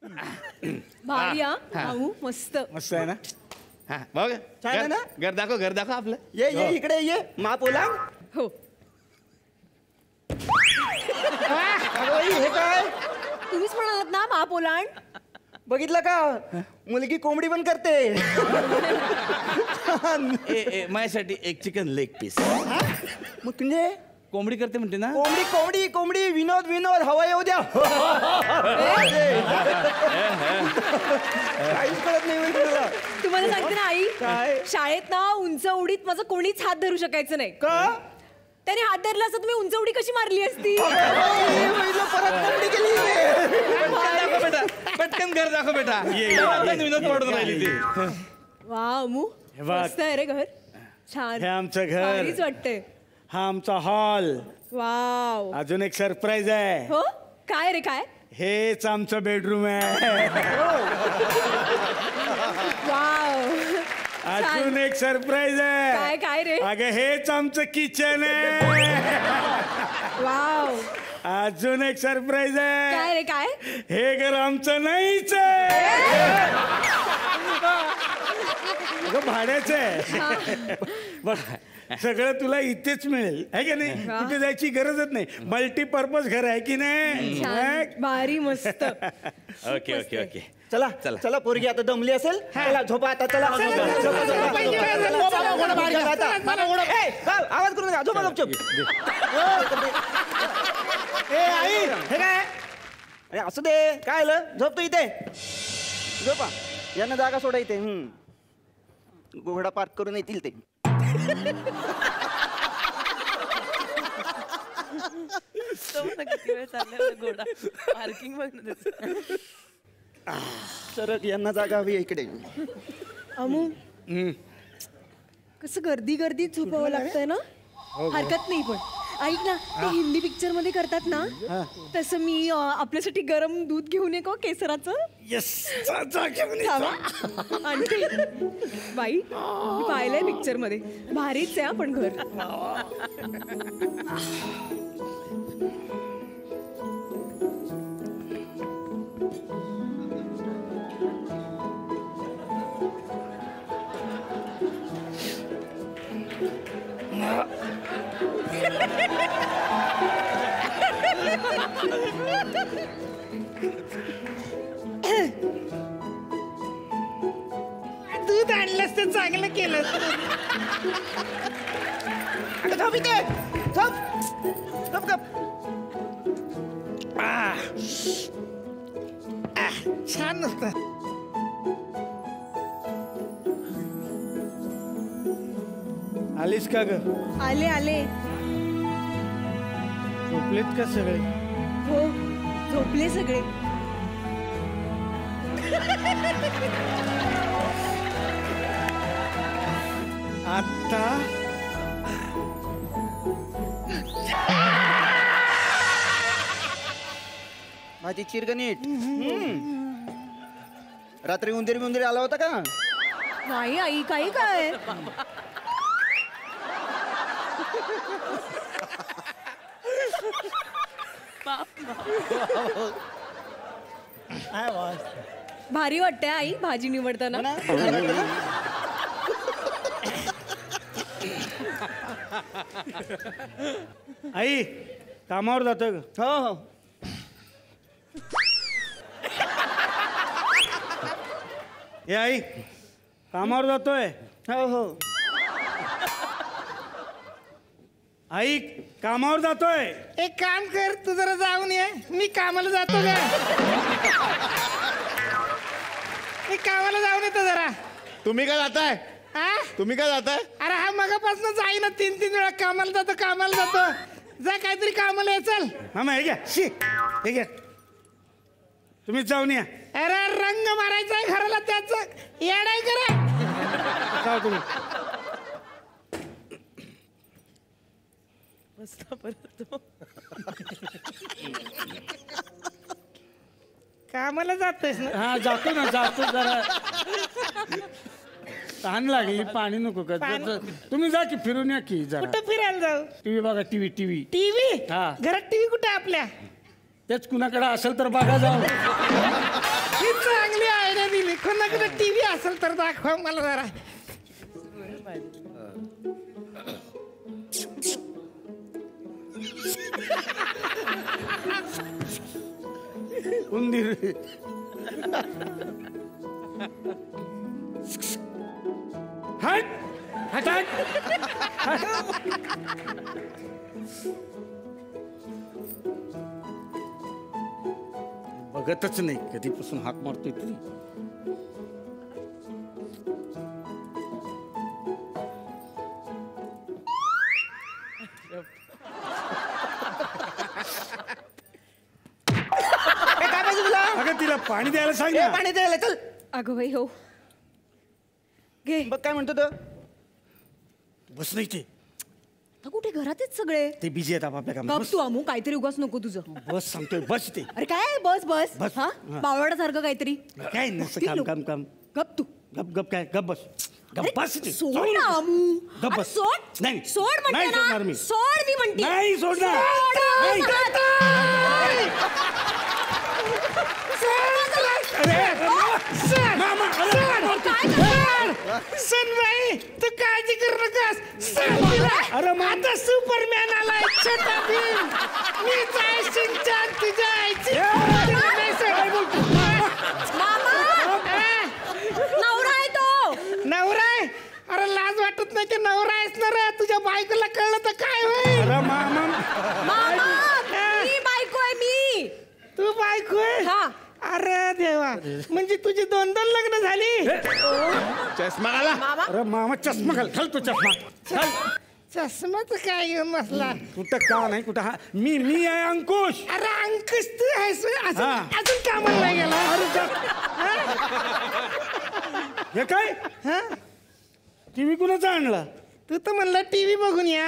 भारी भाऊ मस्त मस्त आहे ना? हा बघ छान आहे ना? घर दाखव आपलं. ये ये इकडे ये महापोला. हो. हे काय तुम्हीच म्हणालात ना महापोलांड. बघितलं का मुलगी कोंबडी पण करते. माझ्यासाठी एक चिकन लेग पीस. मग म्हणजे कोंबडी करते म्हणते ना. कोंबडी कोंबडी कोंबडी विनोद विनोद हवा येऊ द्या. काहीच कळत नाही म्हणजे तुला. तुम्हाला सांगते ना आई काय? शाळेत ना उंच उडीत माझं कोणीच हात धरू शकायचं नाही. का त्याने हात धरला असता तुम्ही उंच उडी कशी मारली असती. परत कोंबडी केली. बेटा पटकन घर दाखव बेटा. विनोद पडून राहिली ती. वा अमू मस्त आहे रे घर. छान. हे आमचं घर. भारीच वाटतंय. हा आमचा हॉल. वाव. अजून एक सरप्राईज आहे. हो काय रे काय. हेच आमचं बेडरूम आहे. वाव. अजून एक सरप्राईज आहे. काय काय रे. अगं हेच आमचं किचन आहे. वाव. अजून एक सरप्राईज आहे. काय रे काय. हे घर आमचं नाहीच आहे. भाड्याचं आहे. बघ सगळं तुला इथेच मिळेल आहे की नाही. कुठे जायची गरजच नाही. मल्टीपर्पज घर आहे की नाही. भारी मस्त. ओके ओके ओके चला चला पोरगी आता दमली असेल. चला झोपा आता. चला आवाज करू नका. झोपा गपचूप. आई हे काय. अरे असू दे काय आलं. झोपतो इथे. झोपा. यांना जागा सोडा इथे. घोडा पार्क करून येतील ते. किती वेळ चाललाय घोडा पार्किंग बघ. सरळ यांना जागा हवी इकडे. अमू कसं गर्दी गर्दीत झोपावं लागतंय ना. हरकत नाही पण ऐक ना ते हिंदी पिक्चर मध्ये करतात ना तसं मी आपल्यासाठी गरम दूध घेऊन ये का केसराचं. आणखी बाई मी पाहिलंय पिक्चर मध्ये. भारीच आहे आपण घर. दूध आणलंस तर चांगलं केलं. झोप इथे. झोप गप गप. छान नसतं. आलीस का ग. आले आले. झोपलेत का सगळे. हो झोपले सगळे. आता माझी चिरगणीट. रात्री उंदीर आला होता का. नाही आई काही काय. भारी वाटतंय आई भाजी निवडताना. आई कामावर जातोय. हो हो. हे आई कामावर जातोय. हो हो. आई कामावर जातोय. एक काम कर तू जरा जाऊन ये. मी कामाला जातो का. मी कामाला जाऊन येतो जरा. तुम्ही काय जाताय. तुम्ही काय जाताय. अरे हा मगापासून जाई ना 3-3 वेळा कामाला जातो. जा काहीतरी कामाला ये. चल मामा हे घ्या. हे घ्या तुम्हीच जाऊन या. अरे रंग मारायचा आहे घराला त्याच येडाय करा. जाऊ तुम्ही. कामाला जातोयस ना. हा जातो ना. जरा तहान लागली. पाणी नको का. तुम्ही जा की फिरून या की जरा. कुठं फिरायला जाऊ. टीव्ही बघा. TV TV. हा घरात टीव्ही कुठे आपल्या. तेच कुणाकडे असेल तर बघा जाऊ. असेल तर दाखवा मला जरा. उंदीर. हट हट हट. बघतच नाही कधीपासून हाक मारतोय तरी. काय पाहिजे तुला अगं तिला पाणी द्यायला सांग ए, ना. पाणी द्यायला चल. अगं बाई हो घे. बघ काय म्हणतो तो. बस नाही ते. आता कुठे घरातच सगळे. ते बिझी आहेत आपल्या कामात. गप तू अमू काहीतरी उगाच नको तुझं. बस सांगतोय बस ते. अरे काय बस बस बस. हा हा. बावळासारखं काहीतरी. काय नसतं काम काम काम. गप तू. गप गप काय गप बस. गप अरे, बस ते. सोड ना अमू. गप अरे, बस. सोड नाही. सोड म्हणते नाही ना. सोडणार मी. सोड मी म्हणते. नाही सोडणार. सोड. नाही. सनबाई तू काळजी करू नकोस. अरे मा- आता सुपरमॅन आलाय छोटा भीम. मी जायचं चार तुझ्या आईची. नवरा आहे तो. नवरा आहे. अरे लाज वाटत नाही की नवरा आहेस ना रे. तुझ्या बायकोला कळलं तर काय होईल. अरे मामा. मामा मी बायको आहे मी. तू बायको आहे. हा. अरे देवा म्हणजे तुझी 2-2 लग्न झाली. चष्मा घाला. मामा अरे मामा चष्मा घाल. घाल तो चष्मा. घाल. चष्माच काय घेऊन बसला. कुठं का नाही कुठं हा मी आहे अंकुश. अरे अंकुश तू आहेस होय? अजून हा. अजून कामाला नाही गेला. हे काय हा? टीव्ही कुणाचा आणला. तू तर म्हणलं टीव्ही बघून या.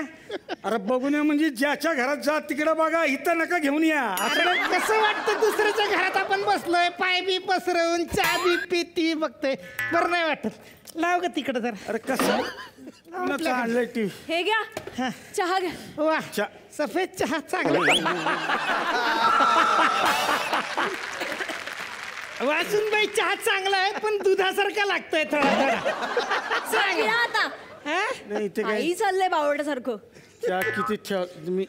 अरे बघून या म्हणजे ज्याच्या घरात जा तिकडे बघा इथं नका घेऊन या. अरे कसं वाटतं दुसऱ्याच्या घरात आपण बसलोय पाय बी पसरवून चहा बी पीत टीव्ही बघतोय. बरं नाही वाटत. लाव ग तिकडे जर. अरे कसं कुणाचं आणलंय टीव्ही. हे घ्या हा. चहा घ्या. वा चा- सफेद चहा चांगला. वाचून बाई चहा चांगला आहे पण दुधासारखा लागतोय थोडा थोडा. घ्या आता. हा? नाही इथे काय काही चाललंय बावळ्यासारखं. चहा किती ठेव तुम्ही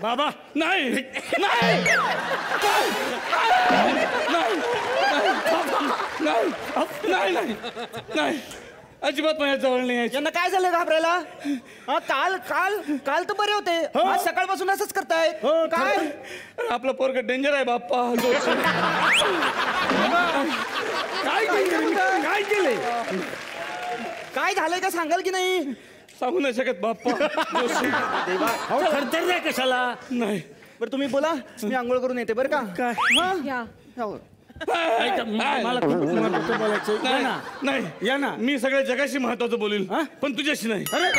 बाबा नाही नाही नाही नाही नाही अजिबात माझ्या जवळ नाही यायचं. यांना काय झालं घाबरायला. हा, काल काल काल तर बरे होते. आज सकाळपासून असंच करताय. हो, काय अरे, आपलं पोरग डेंजर आहे बाप्पा. काय केलं काय केलंय. काय झालंय का सांगाल की नाही. सांगू नाही शकत बाप्पा. देवा. अहो थरथर द्या कशाला. नाही बरं तुम्ही बोला मी आंघोळ करून येते बरं का. काय या. हो. ऐका, मला खूप महत्त्वाचं बोलायचं या ना. नाही या ना. मी सगळ्या जगाशी महत्वाचं बोलील हा? पण तुझ्याशी नाही. अरे